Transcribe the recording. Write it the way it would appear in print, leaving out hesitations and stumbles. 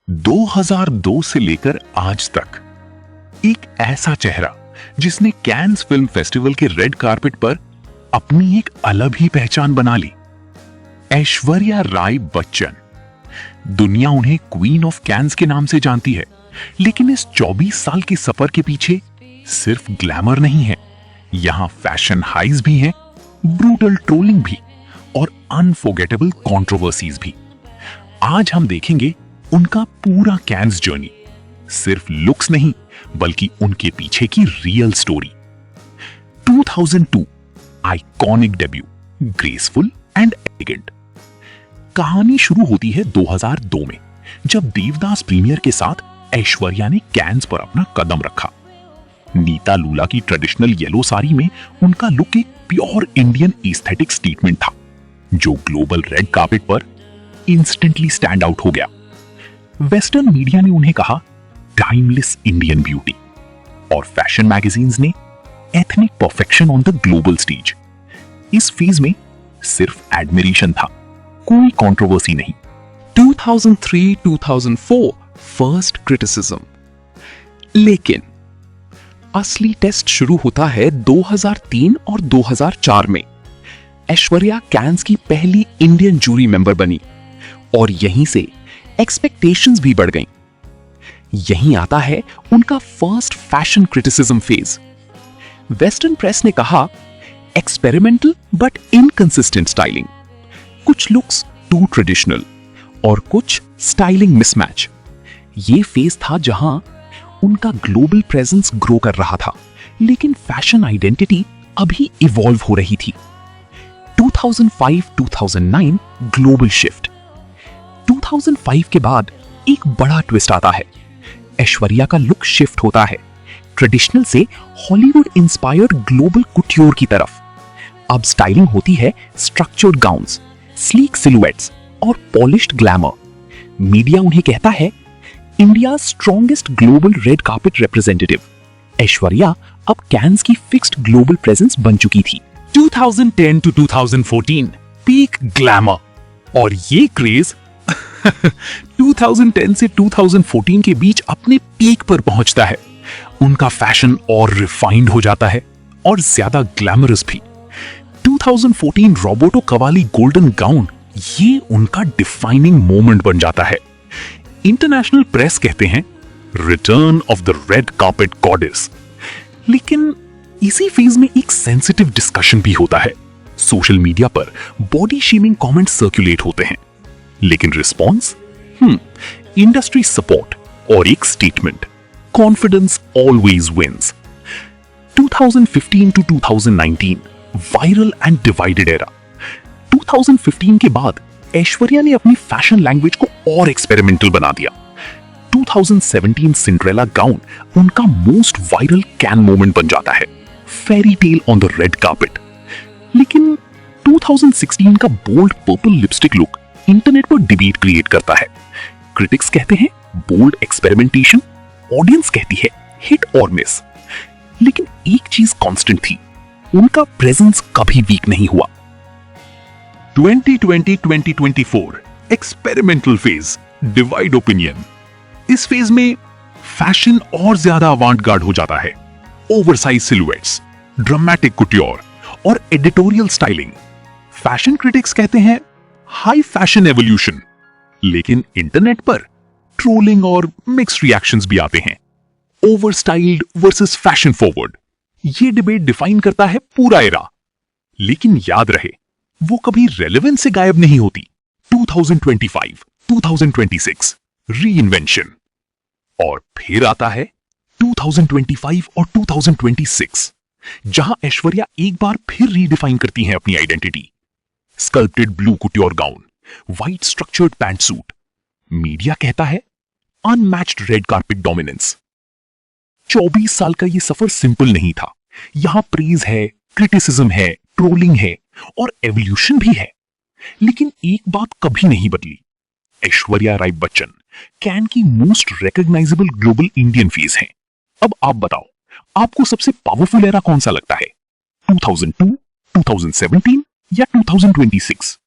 2002 से लेकर आज तक एक ऐसा चेहरा जिसने कैन्स फिल्म फेस्टिवल के रेड कारपेट पर अपनी एक अलग ही पहचान बना ली, ऐश्वर्या राय बच्चन। दुनिया उन्हें क्वीन ऑफ कैन्स के नाम से जानती है, लेकिन इस 24 साल के सफर के पीछे सिर्फ ग्लैमर नहीं है, यहां फैशन हाइज भी हैं, ब्रूटल ट्रोलिंग भी और अनफॉरगेटेबल कंट्रोवर्सीज भी। आज हम देखेंगे उनका पूरा कैन्स जर्नी, सिर्फ लुक्स नहीं बल्कि उनके पीछे की real story. 2002 iconic debut, graceful and elegant. कहानी शुरू होती है 2002 में, जब देवदास प्रीमियर के साथ ऐश्वर्या ने कैन्स पर अपना कदम रखा। नीता लूला की ट्रेडिशनल येलो साड़ी में उनका लुक एक प्योर इंडियन एस्थेटिक स्टेटमेंट था, जो ग्लोबल रेड कार्पेट पर इंस्टेंटली स्टैंड आउट हो गया। वेस्टर्न मीडिया ने उन्हें कहा टाइमलेस इंडियन ब्यूटी, और फैशन मैगजीन्स ने ethnic perfection on the global stage. इस फेज में सिर्फ एडमिरेशन था, कोई कंट्रोवर्सी नहीं। 2003-2004 फर्स्ट क्रिटिसिज्म। लेकिन असली टेस्ट शुरू होता है 2003 और 2004 में। ऐश्वर्या कैन्स की पहली इंडियन जूरी मेंबर बनी और यहीं से एक्सपेक्टेशंस भी बढ़ गईं। यहीं आता है उनका first fashion criticism phase. Western press ने कहा एक्सपेरिमेंटल बट इनकंसिस्टेंट स्टाइलिंग, कुछ लुक्स टू ट्रेडिशनल और कुछ स्टाइलिंग मिसमैच। ये फेज था जहां उनका ग्लोबल प्रेजेंस ग्रो कर रहा था, लेकिन फैशन आइडेंटिटी अभी इवॉल्व हो रही थी। 2005-2009 ग्लोबल शिफ्ट। 2005 के बाद एक बड़ा ट्विस्ट आता है। ऐश्वर्या का लुक शिफ्ट होता है ट्रेडिशनल से हॉलीवुड इंस्पायर्ड ग्लोबल कुट्योर की तरफ। अब स्टाइलिंग होती है स्ट्रक्चर्ड गाउन्स, स्लीक सिलुएट्स और पॉलिश्ड ग्लैमर। मीडिया उन्हें कहता है India strongest global red carpet representative. Aishwarya अब कैन्स की फिक्स्ड ग्लोबल प्रेजेंस बन चुकी थी। 2010 to 2014 पीक ग्लैमर, और ये क्रेज 2010 से 2014 के बीच अपने पीक पर पहुंचता है। उनका फैशन और रिफाइंड हो जाता है और ज्यादा ग्लैमरस भी। 2014 रोबोटो कवाली गोल्डन गाउन, ये उनका डिफाइनिंग मोमेंट बन जाता है। इंटरनेशनल प्रेस कहते हैं return of the red carpet goddess. लेकिन इसी फेज में एक सेंसिटिव डिस्कशन भी होता है। सोशल मीडिया पर बॉडी शेमिंग कमेंट्स सर्कुलेट होते हैं, लेकिन रिस्पॉन्स इंडस्ट्री सपोर्ट और एक statement, confidence always wins. 2015 to 2019 viral and divided era. 2015 के बाद ऐश्वर्या ने अपनी फैशन लैंग्वेज को और एक्सपेरिमेंटल बना दिया। 2017 सिंड्रेला गाउन उनका मोस्ट वायरल कैन मोमेंट बन जाता है, fairy tale on the red carpet. लेकिन 2016 का bold purple lipstick look internet पर डिबेट क्रिएट करता है। क्रिटिक्स कहते हैं बोल्ड एक्सपेरिमेंटेशन, ऑडियंस कहती है हिट और मिस। लेकिन एक चीज कांस्टेंट थी, उनका प्रेजेंस कभी वीक नहीं हुआ। 2020-2024 एक्सपेरिमेंटल फेज, डिवाइड ओपिनियन। इस फेज में फैशन और ज्यादा अवांट-गार्ड हो जाता है। ओवरसाइज सिलुएट्स, ड्रामेटिक कुट्योर और एडिटोरियल स्टाइलिंग। फैशन क्रिटिक्स कहते हैं हाई फैशन एवोल्यूशन, लेकिन इंटरनेट पर ट्रोलिंग और मिक्स्ड रिएक्शंस भी आते हैं। Over styled versus fashion forward, ये डिबेट डिफाइन करता है पूरा एरा। लेकिन याद रहे, वो कभी रेलेवेंस से गायब नहीं होती। 2025-2026 रीइन्वेंशन, और फिर आता है 2025 और 2026, जहां ऐश्वर्या एक बार फिर रीडिफाइन करती हैं अपनी identity. Sculpted blue couture gown, white structured pant suit. Media कहता है अनमैच्ड रेड कार्पेट डोमिनेंस। 24 साल का ये सफर सिंपल नहीं था। यहां प्रेज है, क्रिटिसिज्म है, ट्रोलिंग है और एवोल्यूशन भी है। लेकिन एक बात कभी नहीं बदली, ऐश्वर्या राय बच्चन कैन की most recognisable global Indian face हैं। अब आप बताओ, आपको सबसे पावरफुल एरा कौन सा लगता है? 2002, 2017 या 2026?